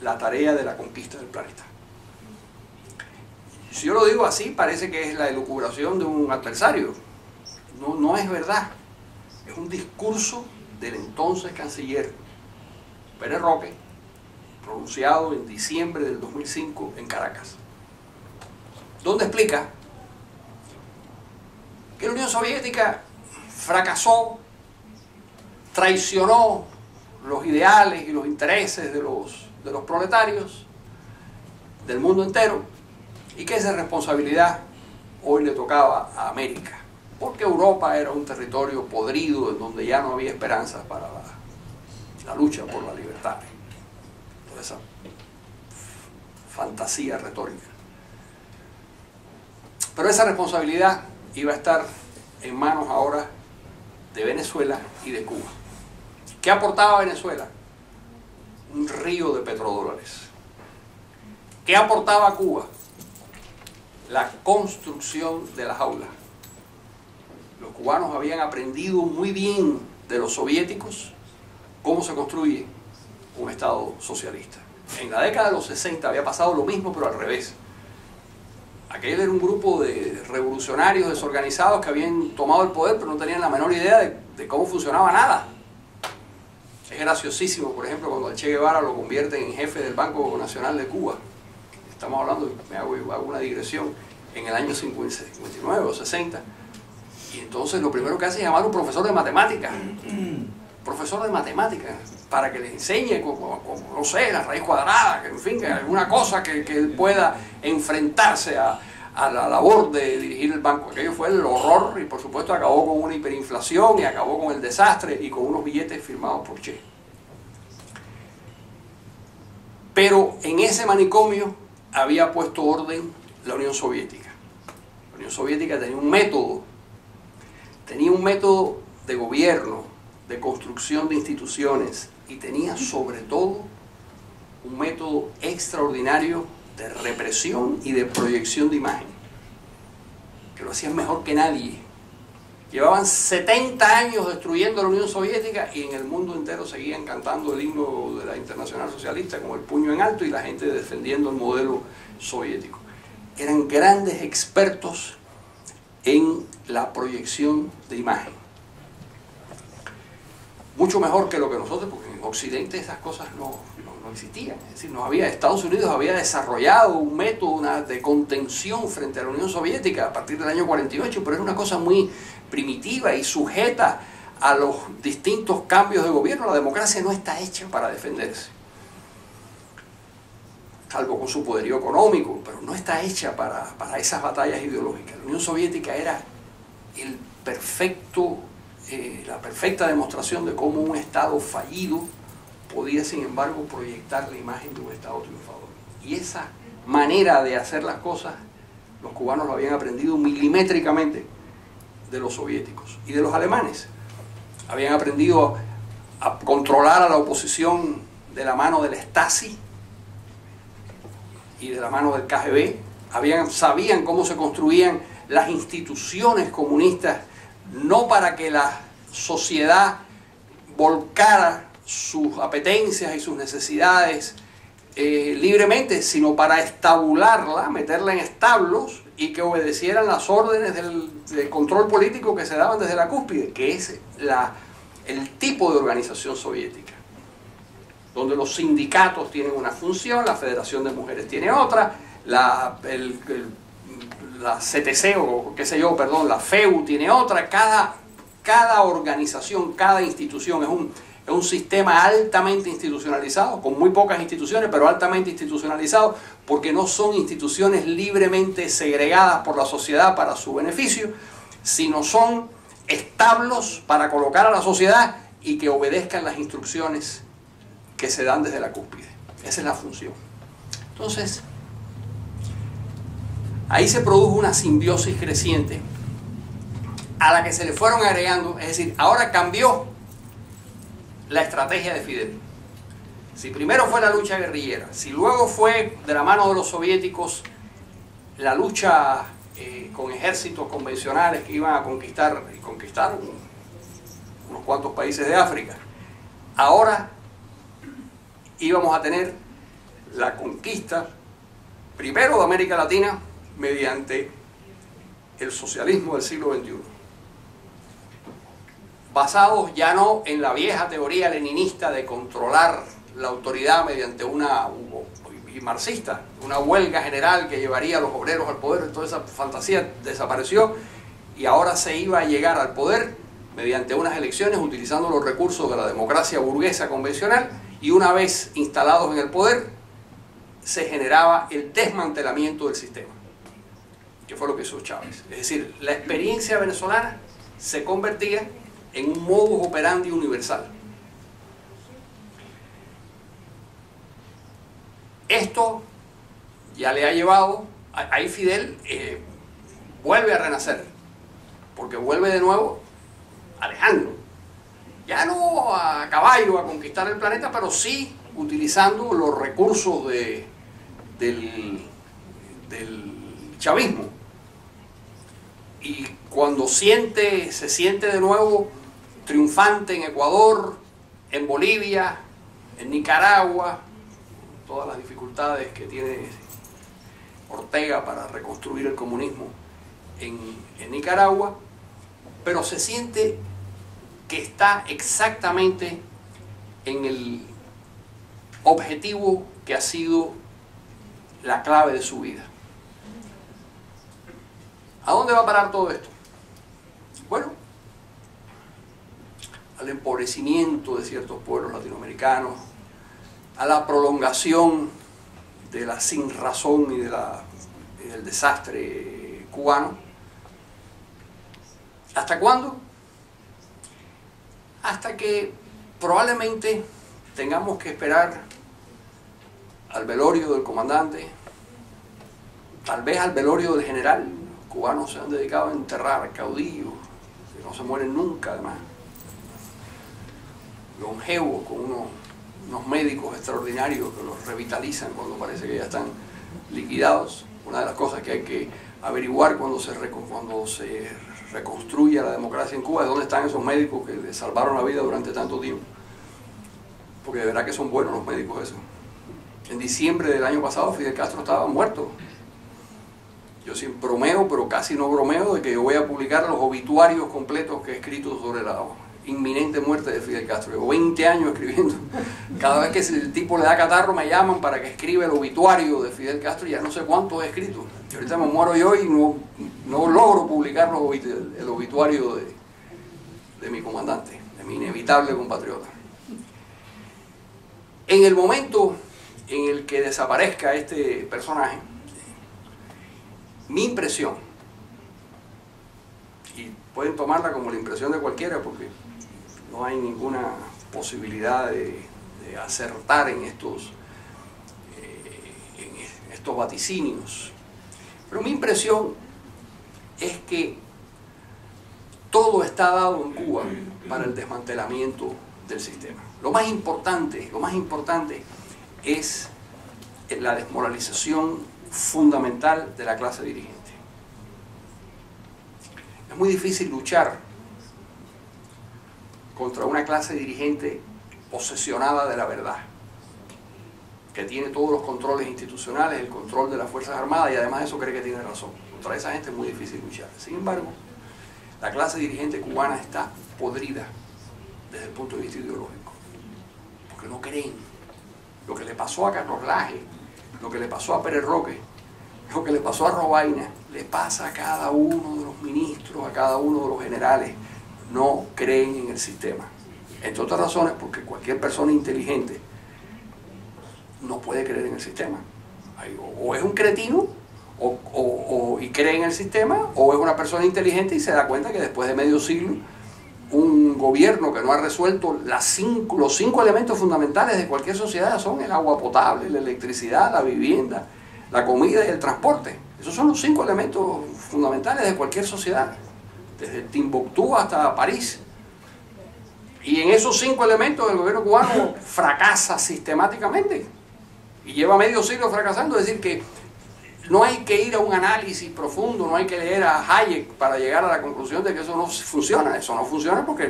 la tarea de la conquista del planeta. Si yo lo digo así, parece que es la elucubración de un adversario. No, no es verdad. Es un discurso del entonces canciller Pérez Roque, pronunciado en diciembre del 2005 en Caracas, donde explica que la Unión Soviética fracasó, traicionó los ideales y los intereses de los proletarios del mundo entero, y que esa responsabilidad hoy le tocaba a América, porque Europa era un territorio podrido en donde ya no había esperanza para la lucha por la libertad. Toda esa fantasía retórica. Pero esa responsabilidad iba a estar en manos ahora de Venezuela y de Cuba. ¿Qué aportaba Venezuela? Un río de petrodólares. ¿Qué aportaba Cuba? La construcción de la jaula. Los cubanos habían aprendido muy bien de los soviéticos cómo se construye un Estado socialista. En la década de los 60 había pasado lo mismo, pero al revés. Aquel era un grupo de revolucionarios desorganizados que habían tomado el poder, pero no tenían la menor idea de cómo funcionaba nada. Es graciosísimo, por ejemplo, cuando al Che Guevara lo convierten en jefe del Banco Nacional de Cuba. Estamos hablando, hago una digresión, en el año 59 o 60. Y entonces lo primero que hace es llamar a un profesor de matemáticas. Profesor de matemáticas, para que le enseñe, no sé, la raíz cuadrada, en fin, que alguna cosa que él pueda enfrentarse a la labor de dirigir el banco. Aquello fue el horror y por supuesto acabó con una hiperinflación y acabó con el desastre y con unos billetes firmados por Che. Pero en ese manicomio había puesto orden la Unión Soviética. La Unión Soviética tenía un método de gobierno, de construcción de instituciones, y tenía sobre todo un método extraordinario de represión y de proyección de imagen, que lo hacían mejor que nadie. Llevaban 70 años destruyendo la Unión Soviética y en el mundo entero seguían cantando el himno de la Internacional Socialista con el puño en alto y la gente defendiendo el modelo soviético. Eran grandes expertos en la proyección de imagen. Mucho mejor que lo que nosotros, porque en Occidente esas cosas no existían. Es decir, no había, Estados Unidos había desarrollado un método de contención frente a la Unión Soviética a partir del año 48, pero era una cosa muy primitiva y sujeta a los distintos cambios de gobierno. La democracia no está hecha para defenderse, salvo con su poderío económico, pero no está hecha para esas batallas ideológicas. La Unión Soviética era la perfecta demostración de cómo un Estado fallido podía, sin embargo, proyectar la imagen de un Estado triunfador. Y esa manera de hacer las cosas, los cubanos lo habían aprendido milimétricamente de los soviéticos y de los alemanes. Habían aprendido a controlar a la oposición de la mano del Stasi y de la mano del KGB. Sabían cómo se construían las instituciones comunistas, no para que la sociedad volcara sus apetencias y sus necesidades libremente, sino para estabularla, meterla en establos y que obedecieran las órdenes del control político que se daban desde la cúspide, que es el tipo de organización soviética, donde los sindicatos tienen una función, la Federación de Mujeres tiene otra, la CTC o qué sé yo, perdón, la FEU tiene otra. Cada organización, cada institución es un sistema altamente institucionalizado, con muy pocas instituciones, pero altamente institucionalizado, porque no son instituciones libremente segregadas por la sociedad para su beneficio, sino son establos para colocar a la sociedad y que obedezcan las instrucciones que se dan desde la cúspide. Esa es la función. Entonces, ahí se produjo una simbiosis creciente a la que se le fueron agregando, es decir, ahora cambió la estrategia de Fidel. Si primero fue la lucha guerrillera, si luego fue de la mano de los soviéticos la lucha con ejércitos convencionales que iban a conquistar y conquistaron unos cuantos países de África, ahora íbamos a tener la conquista, primero de América Latina, mediante el socialismo del siglo XXI. Basados ya no en la vieja teoría leninista de controlar la autoridad mediante y marxista, una huelga general que llevaría a los obreros al poder. Toda esa fantasía desapareció y ahora se iba a llegar al poder mediante unas elecciones utilizando los recursos de la democracia burguesa convencional, y una vez instalados en el poder se generaba el desmantelamiento del sistema, que fue lo que hizo Chávez. Es decir, la experiencia venezolana se convertía en un modus operandi universal. Esto ya le ha llevado, ahí Fidel vuelve a renacer, porque vuelve de nuevo Alejandro, ya no a caballo a conquistar el planeta, pero sí utilizando los recursos del chavismo. Y cuando se siente de nuevo triunfante en Ecuador, en Bolivia, en Nicaragua, todas las dificultades que tiene Ortega para reconstruir el comunismo en Nicaragua, pero se siente que está exactamente en el objetivo que ha sido la clave de su vida. ¿A dónde va a parar todo esto? Bueno, al empobrecimiento de ciertos pueblos latinoamericanos, a la prolongación de la sinrazón y del desastre cubano. ¿Hasta cuándo? Hasta que probablemente tengamos que esperar al velorio del comandante, tal vez al velorio del general. Los cubanos se han dedicado a enterrar caudillos que no se mueren nunca, además, longevos, con unos médicos extraordinarios que los revitalizan cuando parece que ya están liquidados. Una de las cosas que hay que averiguar cuando se reconstruya la democracia en Cuba es dónde están esos médicos que le salvaron la vida durante tanto tiempo, porque de verdad que son buenos los médicos esos. En diciembre del año pasado Fidel Castro estaba muerto. Yo siempre bromeo, pero casi no bromeo, de que yo voy a publicar los obituarios completos que he escrito sobre la inminente muerte de Fidel Castro. Llevo 20 años escribiendo. Cada vez que el tipo le da catarro me llaman para que escriba el obituario de Fidel Castro, y ya no sé cuánto he escrito. Y ahorita me muero yo y no logro publicar el obituario de mi comandante, de mi inevitable compatriota. En el momento en el que desaparezca este personaje, mi impresión, y pueden tomarla como la impresión de cualquiera porque no hay ninguna posibilidad de acertar en estos vaticinios, pero mi impresión es que todo está dado en Cuba para el desmantelamiento del sistema. Lo más importante es la desmoralización fundamental de la clase dirigente. Es muy difícil luchar contra una clase dirigente obsesionada de la verdad, que tiene todos los controles institucionales, el control de las Fuerzas Armadas, y además eso cree que tiene razón. Contra esa gente es muy difícil luchar. Sin embargo, la clase dirigente cubana está podrida desde el punto de vista ideológico, porque no creen. Lo que le pasó a Carlos Laje, lo que le pasó a Pérez Roque, lo que le pasó a Robaina, le pasa a cada uno de los ministros, a cada uno de los generales. No creen en el sistema. Entre otras razones, porque cualquier persona inteligente no puede creer en el sistema. O es un cretino y cree en el sistema, o es una persona inteligente y se da cuenta que después de medio siglo un gobierno que no ha resuelto los 5 elementos fundamentales de cualquier sociedad son el agua potable, la electricidad, la vivienda, la comida y el transporte. Esos son los 5 elementos fundamentales de cualquier sociedad, desde Timbuktu hasta París. Y en esos 5 elementos el gobierno cubano fracasa sistemáticamente y lleva medio siglo fracasando. Es decir, que no hay que ir a un análisis profundo, no hay que leer a Hayek para llegar a la conclusión de que eso no funciona. Eso no funciona porque